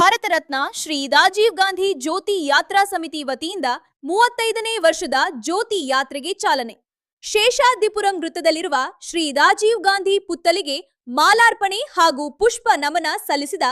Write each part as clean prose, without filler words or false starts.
ಭಾರತ ರತ್ನ ಶ್ರೀ ರಾಜೀವ್ ಗಾಂಧಿ ಜ್ಯೋತಿ ಯಾತ್ರಾ ಸಮಿತಿ ವತಿಯಿಂದ 35ನೇ ವರ್ಷದ ಜ್ಯೋತಿ ಯಾತ್ರೆಗೆ ಚಾಲನೆ. ಶೇಷಾದ್ರಿಪುರಂ ವೃತ್ತದಲ್ಲಿರುವ ಶ್ರೀ ರಾಜೀವ್ ಗಾಂಧಿ ಪುತ್ಥಳಿಗೆ ಮಾಲಾರ್ಪಣೆ ಹಾಗೂ ಪುಷ್ಪ ನಮನ ಸಲ್ಲಿಸಿದ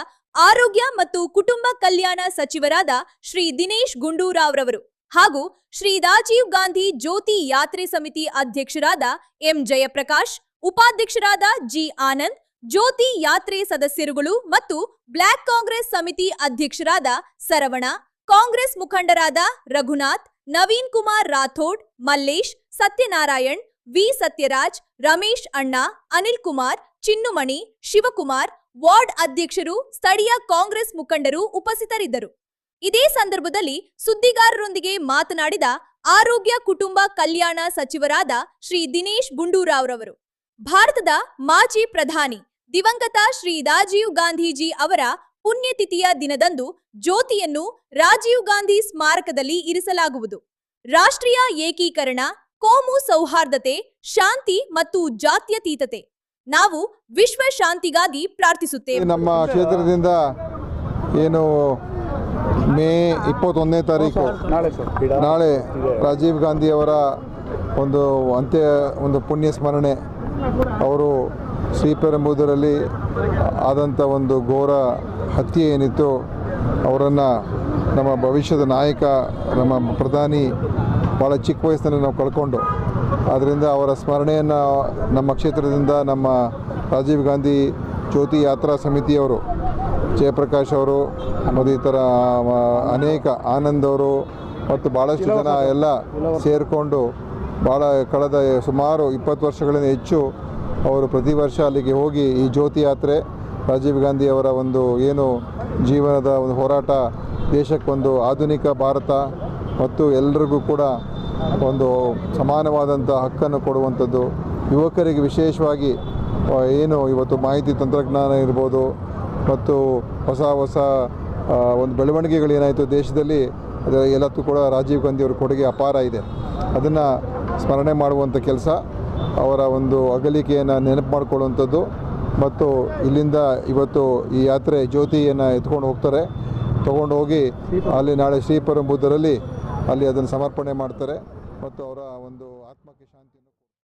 ಆರೋಗ್ಯ ಮತ್ತು ಕುಟುಂಬ ಕಲ್ಯಾಣ ಸಚಿವರಾದ ಶ್ರೀ ದಿನೇಶ್ ಗುಂಡೂರಾವ್ ರವರು ಹಾಗೂ ಶ್ರೀ ರಾಜೀವ್ ಗಾಂಧಿ ಜ್ಯೋತಿ ಯಾತ್ರೆ ಸಮಿತಿ ಅಧ್ಯಕ್ಷರಾದ ಎಂ ಜಯಪ್ರಕಾಶ್, ಉಪಾಧ್ಯಕ್ಷರಾದ ಜಿ ಆನಂದ್, ಜ್ಯೋತಿ ಯಾತ್ರೆ ಸದಸ್ಯರುಗಳು ಮತ್ತು ಬ್ಲಾಕ್ ಕಾಂಗ್ರೆಸ್ ಸಮಿತಿ ಅಧ್ಯಕ್ಷರಾದ ಸರವಣ, ಕಾಂಗ್ರೆಸ್ ಮುಖಂಡರಾದ ರಘುನಾಥ್, ನವೀನ್ ಕುಮಾರ್ ರಾಥೋಡ್, ಮಲ್ಲೇಶ್, ಸತ್ಯನಾರಾಯಣ್, ವಿ ಸತ್ಯರಾಜ್, ರಮೇಶ್ ಅಣ್ಣ, ಅನಿಲ್ ಕುಮಾರ್, ಚಿನ್ನುಮಣಿ, ಶಿವಕುಮಾರ್, ವಾರ್ಡ್ ಅಧ್ಯಕ್ಷರು, ಸ್ಥಳೀಯ ಕಾಂಗ್ರೆಸ್ ಮುಖಂಡರು ಉಪಸ್ಥಿತರಿದ್ದರು. ಇದೇ ಸಂದರ್ಭದಲ್ಲಿ ಸುದ್ದಿಗಾರರೊಂದಿಗೆ ಮಾತನಾಡಿದ ಆರೋಗ್ಯ ಕುಟುಂಬ ಕಲ್ಯಾಣ ಸಚಿವರಾದ ಶ್ರೀ ದಿನೇಶ್ ಗುಂಡೂರಾವ್ ರವರು, ಭಾರತದ ಮಾಜಿ ಪ್ರಧಾನಿ ದಿವಂಗತ ಶ್ರೀ ರಾಜೀವ್ ಗಾಂಧೀಜಿ ಅವರ ಪುಣ್ಯತಿಥಿಯ ದಿನದಂದು ಜ್ಯೋತಿಯನ್ನು ರಾಜೀವ್ ಗಾಂಧಿ ಸ್ಮಾರಕದಲ್ಲಿ ಇರಿಸಲಾಗುವುದು. ರಾಷ್ಟ್ರೀಯ ಏಕೀಕರಣ, ಕೋಮು ಸೌಹಾರ್ದತೆ, ಶಾಂತಿ ಮತ್ತು ಜಾತ್ಯತೀತತೆ. ನಾವು ವಿಶ್ವ ಶಾಂತಿಗಾಗಿ ಪ್ರಾರ್ಥಿಸುತ್ತೇವೆ. ನಮ್ಮ ಕ್ಷೇತ್ರದಿಂದ ಏನು ಮೇ 21ನೇ ತಾರೀಕು ನಾಳೆ ರಾಜೀವ್ ಗಾಂಧಿ ಅವರ ಒಂದು ಪುಣ್ಯ ಸ್ಮರಣೆ, ಅವರು ಶ್ರೀಪೆರಂಬೂದರಲ್ಲಿ ಆದಂಥ ಒಂದು ಘೋರ ಹತ್ಯೆ ಏನಿತ್ತು, ಅವರನ್ನು ನಮ್ಮ ಭವಿಷ್ಯದ ನಾಯಕ, ನಮ್ಮ ಪ್ರಧಾನಿ ಭಾಳ ಚಿಕ್ಕ ವಯಸ್ಸಿನಲ್ಲಿ ನಾವು ಕಳ್ಕೊಂಡು, ಆದ್ದರಿಂದ ಅವರ ಸ್ಮರಣೆಯನ್ನು ನಮ್ಮ ಕ್ಷೇತ್ರದಿಂದ ನಮ್ಮ ರಾಜೀವ್ ಗಾಂಧಿ ಜ್ಯೋತಿ ಯಾತ್ರಾ ಸಮಿತಿಯವರು, ಜಯಪ್ರಕಾಶ್ ಅವರು ಮತ್ತು ಈ ಥರ ಅನೇಕ ಆನಂದ್ ಅವರು ಮತ್ತು ಭಾಳಷ್ಟು ಜನ ಎಲ್ಲ ಸೇರಿಕೊಂಡು ಕಳೆದ ಸುಮಾರು 20 ವರ್ಷಗಳಿಂದ ಹೆಚ್ಚು ಅವರು ಪ್ರತಿ ವರ್ಷ ಅಲ್ಲಿಗೆ ಹೋಗಿ ಈ ಜ್ಯೋತಿ ಯಾತ್ರೆ, ರಾಜೀವ್ ಗಾಂಧಿ ಅವರ ಏನು ಜೀವನದ ಒಂದು ಹೋರಾಟ, ದೇಶಕ್ಕೊಂದು ಆಧುನಿಕ ಭಾರತ ಮತ್ತು ಎಲ್ಲರಿಗೂ ಕೂಡ ಒಂದು ಸಮಾನವಾದಂಥ ಹಕ್ಕನ್ನು ಕೊಡುವಂಥದ್ದು, ಯುವಕರಿಗೆ ವಿಶೇಷವಾಗಿ ಏನು ಇವತ್ತು ಮಾಹಿತಿ ತಂತ್ರಜ್ಞಾನ ಇರ್ಬೋದು ಮತ್ತು ಹೊಸ ಒಂದು ಬೆಳವಣಿಗೆಗಳೇನಾಯಿತು ದೇಶದಲ್ಲಿ, ಅದರ ಎಲ್ಲಕ್ಕೂ ಕೂಡ ರಾಜೀವ್ ಗಾಂಧಿ ಅವರ ಕೊಡುಗೆ ಅಪಾರ ಇದೆ. ಅದನ್ನು ಸ್ಮರಣೆ ಮಾಡುವಂಥ ಕೆಲಸ, ಅವರ ಒಂದು ಅಗಲಿಕೆಯನ್ನು ನೆನಪು ಮಾಡಿಕೊಳ್ಳುವಂಥದ್ದು ಮತ್ತು ಇಲ್ಲಿಂದ ಇವತ್ತು ಈ ಯಾತ್ರೆ ಜ್ಯೋತಿಯನ್ನು ತಗೊಂಡು ಹೋಗಿ ಅಲ್ಲಿ ನಾಳೆ ಶ್ರೀಪೆರಂಬೂದರಲ್ಲಿ ಅಲ್ಲಿ ಅದನ್ನು ಸಮರ್ಪಣೆ ಮಾಡ್ತಾರೆ ಮತ್ತು ಅವರ ಒಂದು ಆತ್ಮಕ್ಕೆ ಶಾಂತಿ